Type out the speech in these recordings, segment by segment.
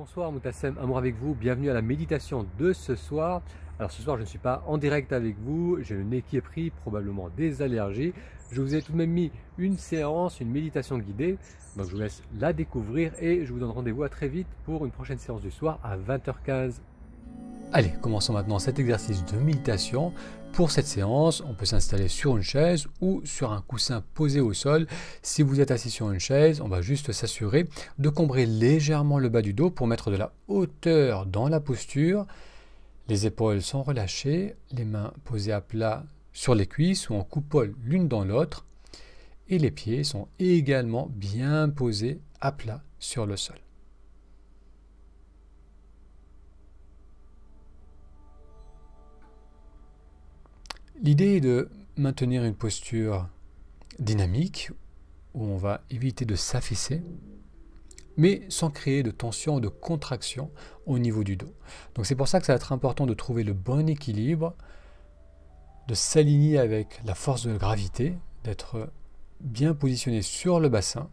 Bonsoir Moutassem, amour avec vous, bienvenue à la méditation de ce soir. Alors ce soir je ne suis pas en direct avec vous, j'ai le nez qui est pris, probablement des allergies. Je vous ai tout de même mis une séance, une méditation guidée, donc je vous laisse la découvrir et je vous donne rendez-vous à très vite pour une prochaine séance du soir à 20h15. Allez, commençons maintenant cet exercice de méditation. Pour cette séance, on peut s'installer sur une chaise ou sur un coussin posé au sol. Si vous êtes assis sur une chaise, on va juste s'assurer de combrer légèrement le bas du dos pour mettre de la hauteur dans la posture. Les épaules sont relâchées, les mains posées à plat sur les cuisses ou en coupole l'une dans l'autre. Et les pieds sont également bien posés à plat sur le sol. L'idée est de maintenir une posture dynamique où on va éviter de s'affaisser, mais sans créer de tension ou de contraction au niveau du dos. Donc c'est pour ça que ça va être important de trouver le bon équilibre, de s'aligner avec la force de gravité, d'être bien positionné sur le bassin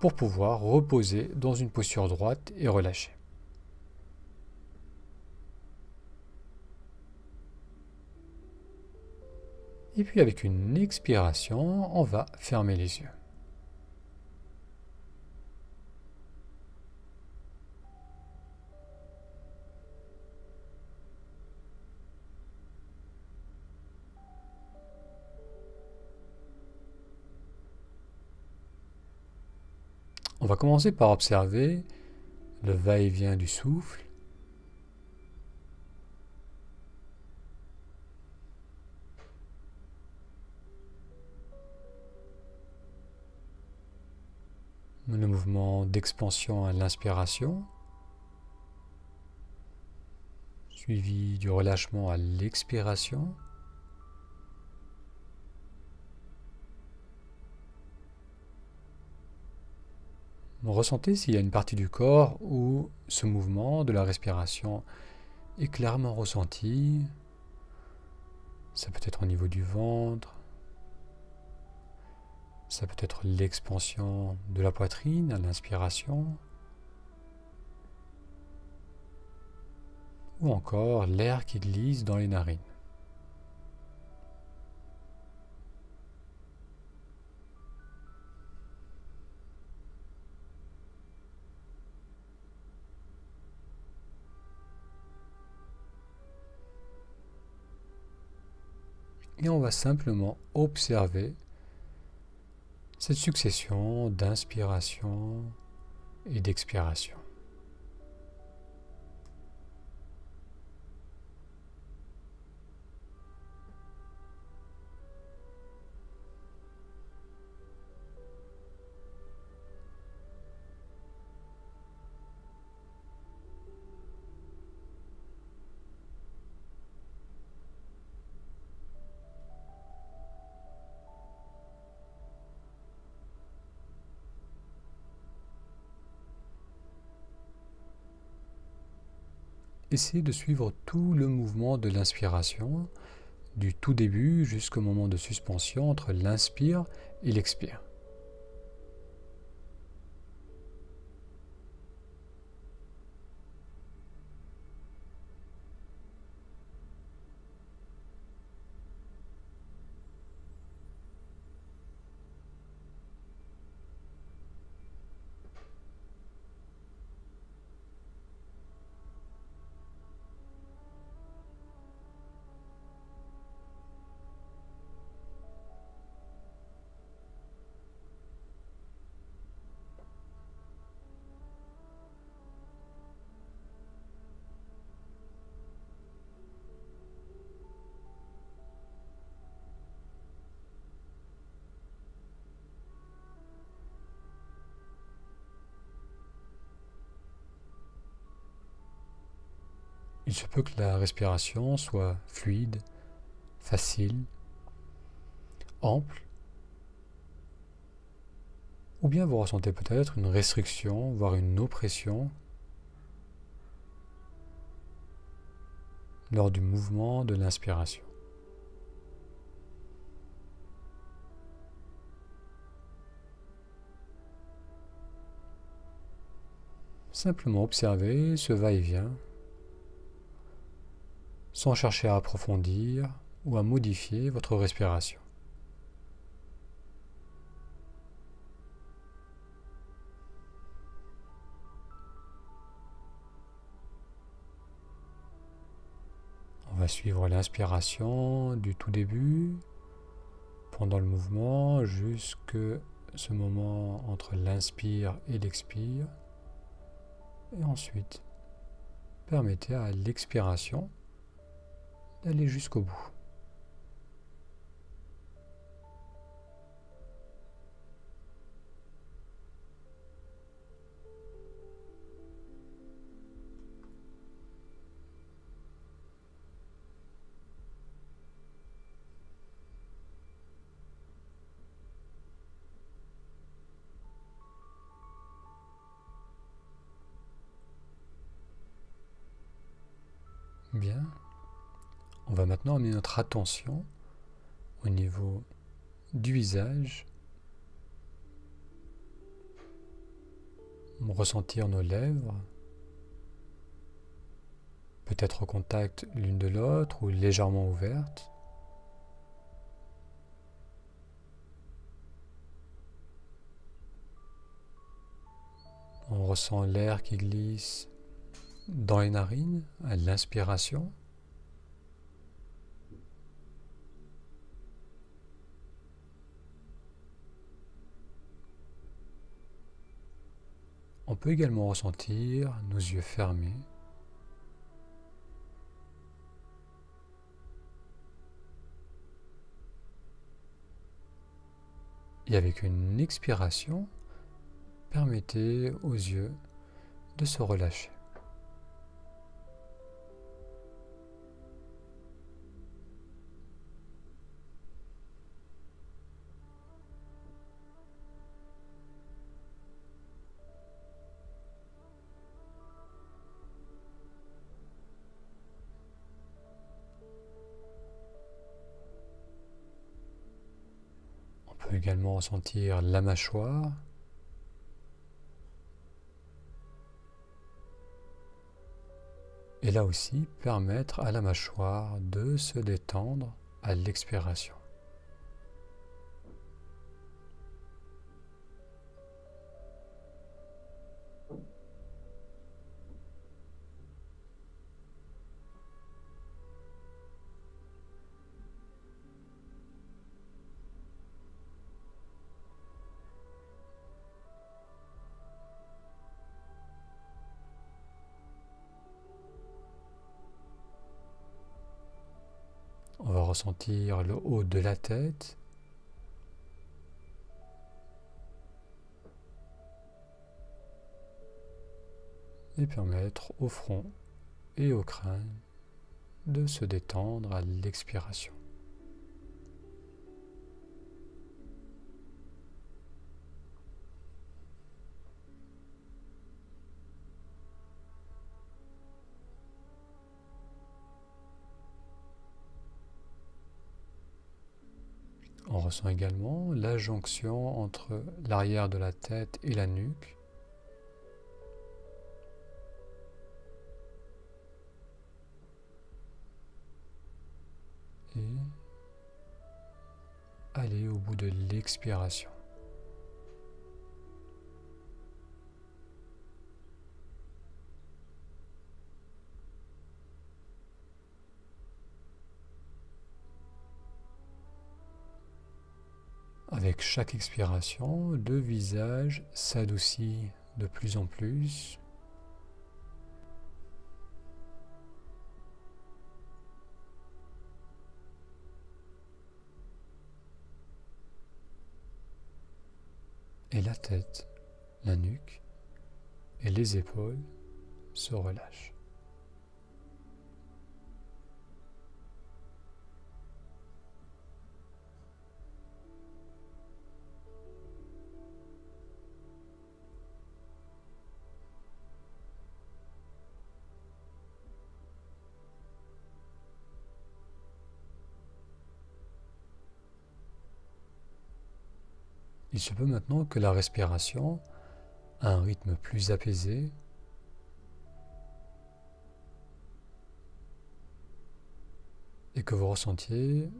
pour pouvoir reposer dans une posture droite et relâchée. Et puis avec une expiration, on va fermer les yeux. On va commencer par observer le va-et-vient du souffle. Le mouvement d'expansion à l'inspiration, suivi du relâchement à l'expiration. Ressentez s'il y a une partie du corps où ce mouvement de la respiration est clairement ressenti. Ça peut être au niveau du ventre, ça peut être l'expansion de la poitrine à l'inspiration, ou encore l'air qui glisse dans les narines. Et on va simplement observer cette succession d'inspiration et d'expiration. Essayez de suivre tout le mouvement de l'inspiration, du tout début jusqu'au moment de suspension entre l'inspire et l'expire. Il se peut que la respiration soit fluide, facile, ample, ou bien vous ressentez peut-être une restriction, voire une oppression lors du mouvement de l'inspiration. Simplement observer ce va-et-vient, sans chercher à approfondir ou à modifier votre respiration. On va suivre l'inspiration du tout début, pendant le mouvement, jusque ce moment entre l'inspire et l'expire. Et ensuite, permettez à l'expiration d'aller jusqu'au bout. Bien. On va maintenant amener notre attention au niveau du visage, ressentir nos lèvres, peut-être au contact l'une de l'autre ou légèrement ouvertes. On ressent l'air qui glisse dans les narines à l'inspiration. On peut également ressentir nos yeux fermés. Et avec une expiration, permettez aux yeux de se relâcher. On peut également ressentir la mâchoire. Et là aussi, permettre à la mâchoire de se détendre à l'expiration. On va ressentir le haut de la tête. Et permettre au front et au crâne de se détendre à l'expiration. On ressent également la jonction entre l'arrière de la tête et la nuque. Et aller au bout de l'expiration. Avec chaque expiration, le visage s'adoucit de plus en plus. Et la tête, la nuque et les épaules se relâchent. Il se peut maintenant que la respiration a un rythme plus apaisé et que vous ressentiez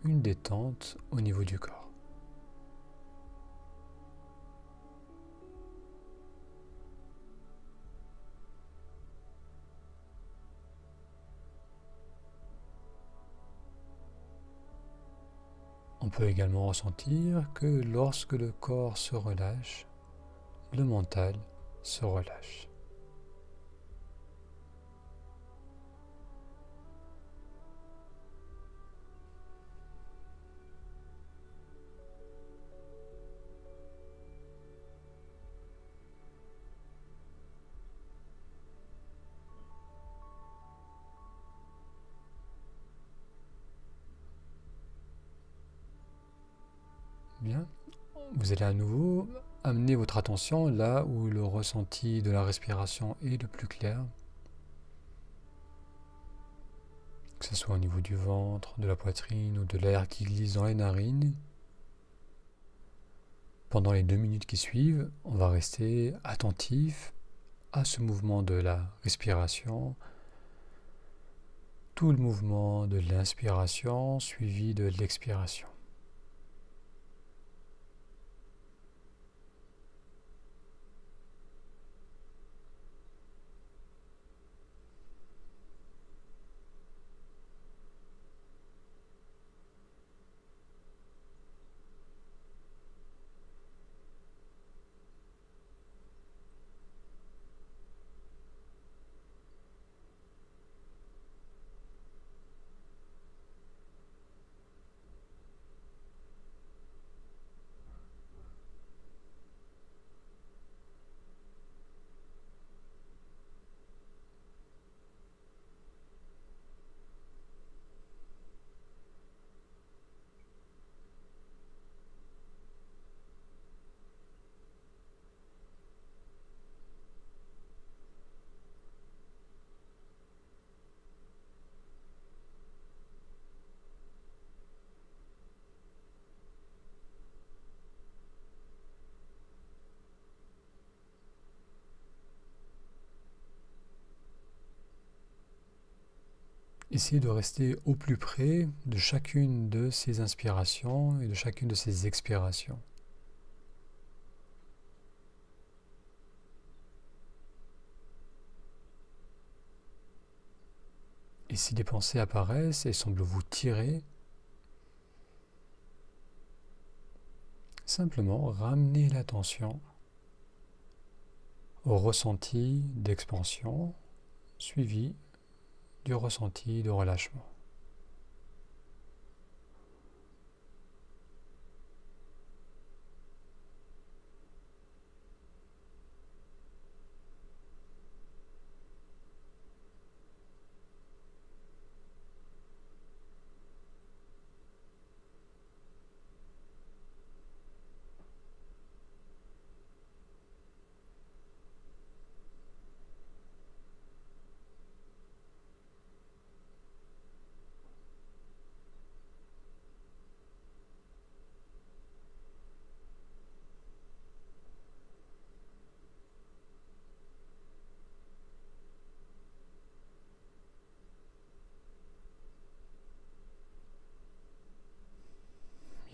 une détente au niveau du corps. On peut également ressentir que lorsque le corps se relâche, le mental se relâche. Bien, vous allez à nouveau amener votre attention là où le ressenti de la respiration est le plus clair, que ce soit au niveau du ventre, de la poitrine ou de l'air qui glisse dans les narines. Pendant les 2 minutes qui suivent, on va rester attentif à ce mouvement de la respiration, tout le mouvement de l'inspiration suivi de l'expiration. Essayez de rester au plus près de chacune de ces inspirations et de chacune de ces expirations. Et si des pensées apparaissent et semblent vous tirer, simplement ramenez l'attention au ressenti d'expansion suivi du ressenti de relâchement.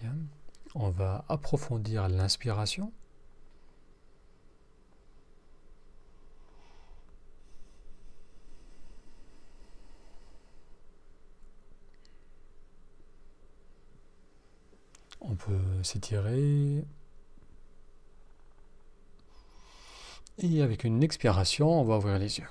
Bien. On va approfondir l'inspiration. On peut s'étirer. Et avec une expiration, on va ouvrir les yeux.